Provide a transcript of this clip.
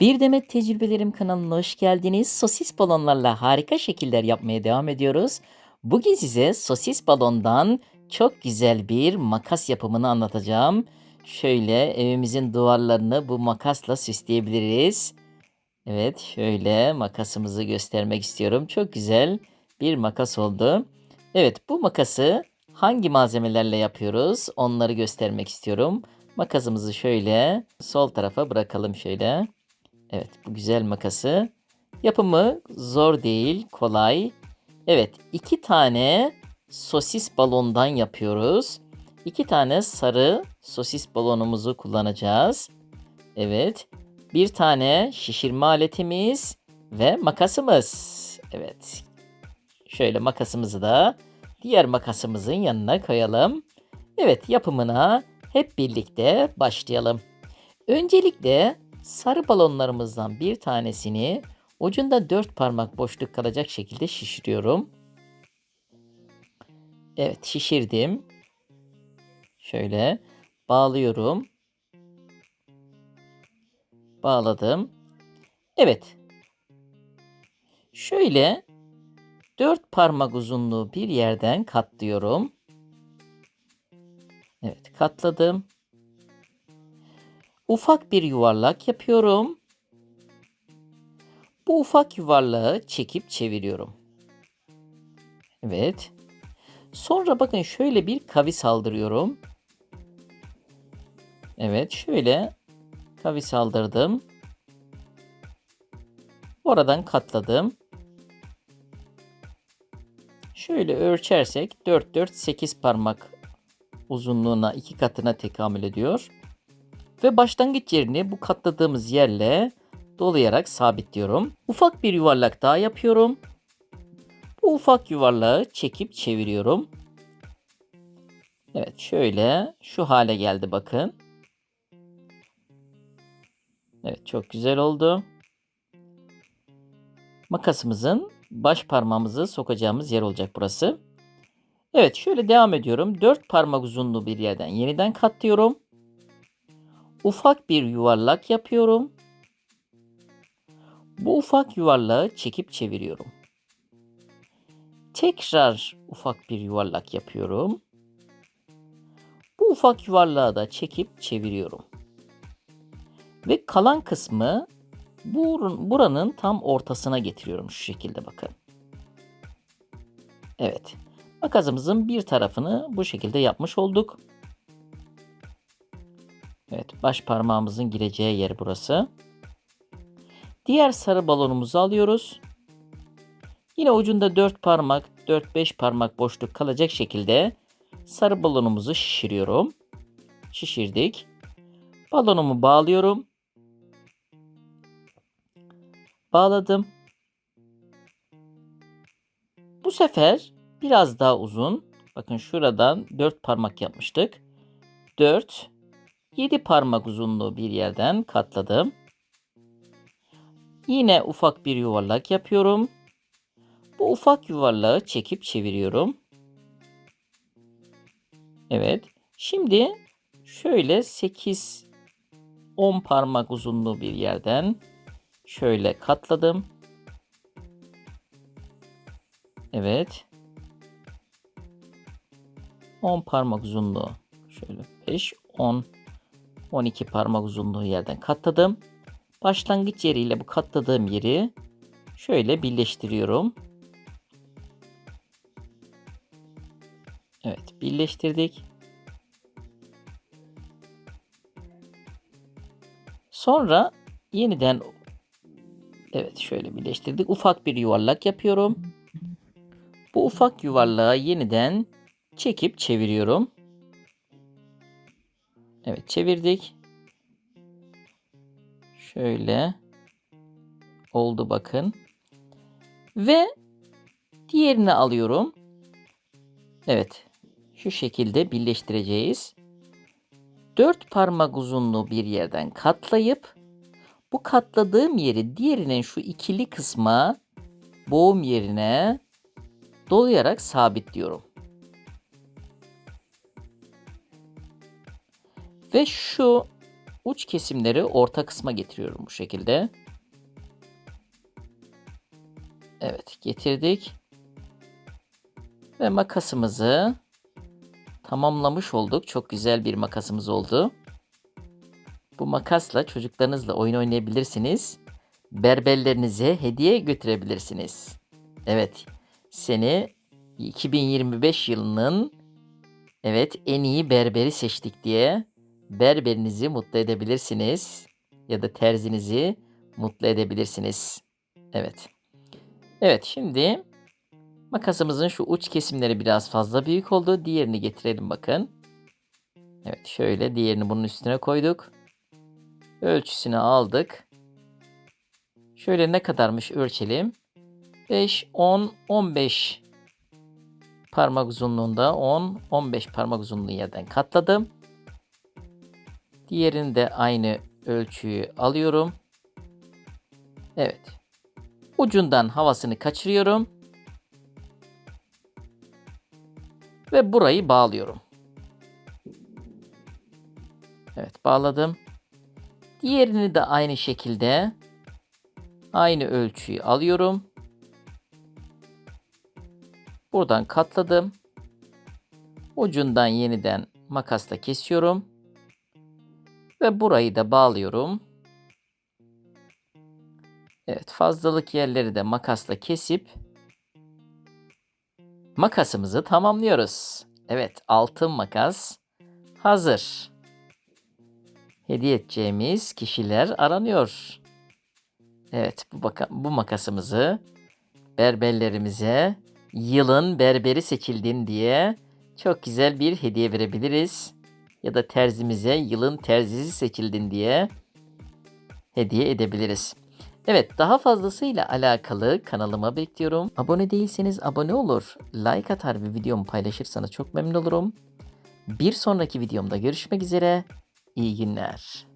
Bir Demet Tecrübelerim kanalına hoş geldiniz. Sosis balonlarla harika şekiller yapmaya devam ediyoruz. Bugün size sosis balondan çok güzel bir makas yapımını anlatacağım. Şöyle evimizin duvarlarını bu makasla süsleyebiliriz. Evet, şöyle makasımızı göstermek istiyorum. Çok güzel bir makas oldu. Evet, bu makası hangi malzemelerle yapıyoruz? Onları göstermek istiyorum. Makasımızı şöyle sol tarafa bırakalım şöyle. Evet, bu güzel makası. Yapımı zor değil, kolay. Evet, 2 tane sosis balondan yapıyoruz. 2 tane sarı sosis balonumuzu kullanacağız. Evet, bir tane şişirme aletimiz ve makasımız. Evet, şöyle makasımızı da diğer makasımızın yanına koyalım. Evet, yapımına hep birlikte başlayalım. Öncelikle sarı balonlarımızdan bir tanesini ucunda 4 parmak boşluk kalacak şekilde şişiriyorum. Evet, şişirdim. Şöyle bağlıyorum. Bağladım. Evet. Şöyle 4 parmak uzunluğu bir yerden katlıyorum. Evet, katladım. Ufak bir yuvarlak yapıyorum. Bu ufak yuvarlağı çekip çeviriyorum. Evet. Sonra bakın şöyle bir kavis aldırıyorum. Evet, şöyle kavis aldırdım. Oradan katladım. Şöyle ölçersek 4 4 8 parmak uzunluğuna 2 katına tekamül ediyor. Ve başlangıç yerini bu katladığımız yerle dolayarak sabitliyorum. Ufak bir yuvarlak daha yapıyorum. Bu ufak yuvarlağı çekip çeviriyorum. Evet, şöyle şu hale geldi bakın. Evet, çok güzel oldu. Makasımızın baş parmağımızı sokacağımız yer olacak burası. Evet, şöyle devam ediyorum. 4 parmak uzunluğu bir yerden yeniden katlıyorum. Ufak bir yuvarlak yapıyorum. Bu ufak yuvarlağı çekip çeviriyorum. Tekrar ufak bir yuvarlak yapıyorum. Bu ufak yuvarlağı da çekip çeviriyorum. Ve kalan kısmı buranın tam ortasına getiriyorum şu şekilde bakın. Evet. Makasımızın bir tarafını bu şekilde yapmış olduk. Evet, baş parmağımızın gireceği yer burası. Diğer sarı balonumuzu alıyoruz. Yine ucunda 4 parmak, 4-5 parmak boşluk kalacak şekilde sarı balonumuzu şişiriyorum. Şişirdik. Balonumu bağlıyorum. Bağladım. Bu sefer biraz daha uzun. Bakın şuradan 4 parmak yapmıştık. 4, 7 parmak uzunluğu bir yerden katladım. Yine ufak bir yuvarlak yapıyorum. Bu ufak yuvarlağı çekip çeviriyorum. Evet. Şimdi şöyle 8-10 parmak uzunluğu bir yerden şöyle katladım. Evet. 10 parmak uzunluğu. Şöyle 5, 10, 12 parmak uzunluğu yerden katladım. Başlangıç yeriyle bu katladığım yeri şöyle birleştiriyorum. Evet, birleştirdik. Sonra yeniden evet şöyle birleştirdik. Ufak bir yuvarlak yapıyorum. Bu ufak yuvarlağı yeniden çekip çeviriyorum. Evet, çevirdik. Şöyle oldu bakın. Ve diğerini alıyorum. Evet. Şu şekilde birleştireceğiz. 4 parmak uzunluğu bir yerden katlayıp bu katladığım yeri diğerinin şu ikili kısma boğum yerine dolayarak sabitliyorum. Ve şu uç kesimleri orta kısma getiriyorum bu şekilde. Evet, getirdik. Ve makasımızı tamamlamış olduk. Çok güzel bir makasımız oldu. Bu makasla çocuklarınızla oyun oynayabilirsiniz. Berberlerinize hediye götürebilirsiniz. Evet, seni 2025 yılının en iyi berberi seçtik diye berberinizi mutlu edebilirsiniz ya da terzinizi mutlu edebilirsiniz. Evet. Evet, şimdi makasımızın şu uç kesimleri biraz fazla büyük oldu. Diğerini getirelim bakın. Evet, şöyle diğerini bunun üstüne koyduk. Ölçüsünü aldık. Şöyle ne kadarmış ölçelim. 5, 10, 15 parmak uzunluğunda 10, 15 parmak uzunluğu yerden katladım. Diğerini de aynı ölçüyü alıyorum. Evet. Ucundan havasını kaçırıyorum. Ve burayı bağlıyorum. Evet, bağladım. Diğerini de aynı şekilde aynı ölçüyü alıyorum. Buradan katladım. Ucundan yeniden makasla kesiyorum. Ve burayı da bağlıyorum. Evet, fazlalık yerleri de makasla kesip makasımızı tamamlıyoruz. Evet, altın makas hazır. Hediye edeceğimiz kişiler aranıyor. Evet, bu makasımızı berberlerimize yılın berberi seçildin diye çok güzel bir hediye verebiliriz. Ya da terzimize yılın terzisi seçildin diye hediye edebiliriz. Evet, daha fazlasıyla alakalı kanalıma bekliyorum. Abone değilseniz abone olur, like atar ve videomu paylaşırsanız çok memnun olurum. Bir sonraki videomda görüşmek üzere. İyi günler.